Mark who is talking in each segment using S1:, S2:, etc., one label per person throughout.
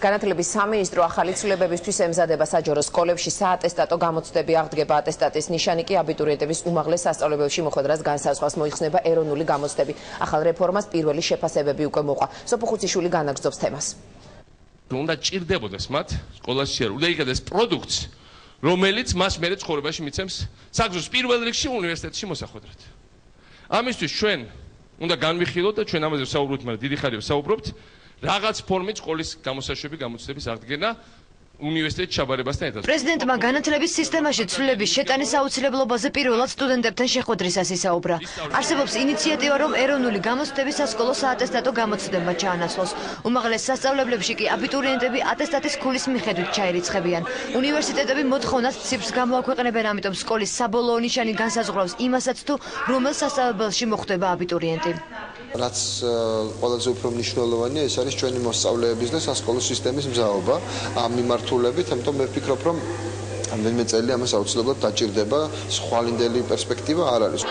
S1: განათლების სამინისტრო ახალი ცვლილებებისთვის ემზადება საჯარო სკოლებში საატესტატო გამოცდები აღდგება ატესტატის ნიშანი კი აბიტურიენტების უმაღლეს სასწავლებელში მოხვედრას განსაზღვრას მოიხსნება ეროვნული გამოცდები. ახალ რეფორმას პირველი შეფასებები უკვე მოყვა. სოფოხუციშვილი განაგრძობს თემას.
S2: უნდა ჭირდებოდეს მათ სკოლაში უნდა იგდეს პროდუქტს, რომელიც მას მერე ცხოვრებაში მიცემს საგზურს პირველ რიგში უნივერსიტეტში მოსახვედრად. ამისთვის ჩვენ უნდა განვიხილოთ და ჩვენ ამაზე ვსაუბრობთ, მაგრამ დიდი ხანია ვსაუბრობთ, რაღაც ფორმით სკოლის გამოსაშვები გამოცდების აღდგენა უნივერსიტეტში ჩაბარებასთან ერთად.
S3: პრეზიდენტმა განათლების სისტემაში ცვლილების შეტანის აუცილებლობაზე პირველად სტუდენტებთან შეხვედრისას ისაუბრა. არსებობს ინიციატივა, რომ ეროვნული გამოცდები სასკოლო საატესტატო გამოცდებმა ჩაანაცვლოს. უმაღლეს სასწავლებლებში კი აბიტურიენტები ატესტატის ქულის მიხედვით ჩაირიცხებიან. უნივერსიტეტები მოთხოვნას ციფრს გამოაქვეყნებენ, ამიტომ სკოლის საბოლოო ნიშანი განსაზღვრავს იმასაც თუ რომელ სასწავლებელში მოხვდება აბიტურიენტი.
S4: რაც ყველაზე უფრო მნიშვნელოვანია, ეს არის ჩვენი მოსწავლეების და სასკოლო სისტემის მზაობა. ამ მიმართულებით, ამიტომ მე ვფიქრობ, რომ რამდენიმე წელი ამას აუცილებლად დაჭირდება, ხვალინდელი პერსპექტივა არ არის.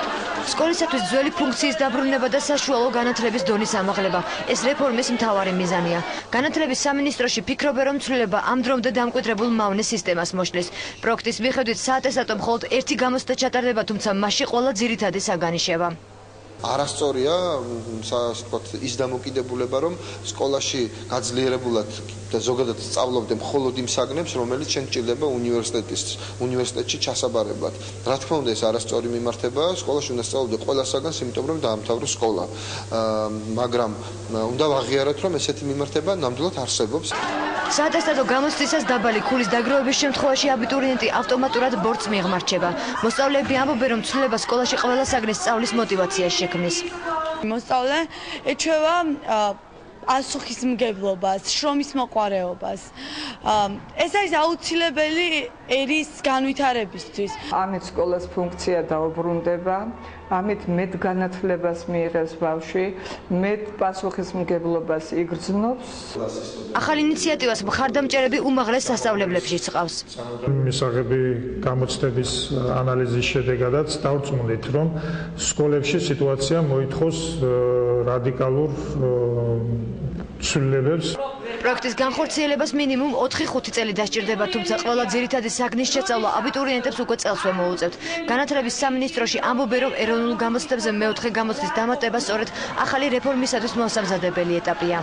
S3: სკოლისათვის ძველი ფუნქციის დაბრუნება და საშუალო განათლების დონის ამაღლება. ეს რეფორმის მთავარი მიზანია. განათლების სამინისტროში ფიქრობენ, რომ ცვლილება ამ დრომდე დამკვიდრებულ მავნე სისტემას მოშლის. პროექტის მიხედვით საატესტატო მხოლოდ ერთი გამოცდა ჩატარდება, თუმცა მასში ყველა ძირითადი საგანი შევა.
S4: არასწორია ის დამოკიდებულება, რომ სკოლაში გაძლიერებულად და ზოგადად სწავლობდე მხოლოდ იმ საგნებს, რომელიც შენ გჭირდება უნივერსიტეტში ჩასაბარებლად. რა თქმა უნდა, ეს არასწორი მიმართებაა, სკოლაში უნდა სწავლობდე ყველა საგანს, იმიტომ რომ დაამთავროს სკოლა. მაგრამ უნდა ვაღიაროთ, რომ ესეთი მიმართება ნამდვილად არსებობს.
S3: საატესტატო გამოცდისას დაბალი ქულის დაგროვების შემთხვევაში აბიტურიენტი ავტომატურად ბორცს მიაღმარჩება. მოსწავლეები ამბობენ, რომ ცვლილება სკოლაში ყველა საგნის სწავლის მოტივაციას შექმნის.
S5: მოსწავლე ეჩვევა პასუხისმგებლობას, შრომის მოყვარეობას. ეს არის აუცილებელი ერის განვითარებისთვის.
S6: ამით სკოლას ფუნქცია დაუბრუნდება, ამით მეტ განათლებას მიიღებს ბავშვი, მეტ პასუხისმგებლობას იგრძნობს.
S3: ახალ ინიციატივას მხარდამჭერები უმაღლეს სასწავლებლებშიც ჰყავს.
S7: მისაღები გამოცდების ანალიზის შედეგადაც დავწმუნდით, რომ სკოლებში სიტუაცია მოითხოვს რადიკალურ ცვლილებებს.
S3: პროექტის განხორციელებას მინიმუმ 4-5 წელი დასჭირდება, თუმცა ყველა ძირითადი საგნის შესწავლა აბიტურიენტებს უკვე წელსვე მოუწევთ. განათლების სამინისტროში ამბობენ, რომ ეროვნულ გამოცდებზე მეოთხე გამოცდის დამატება სწორედ ახალი რეფორმისათვის მოსამზადებელი ეტაპია.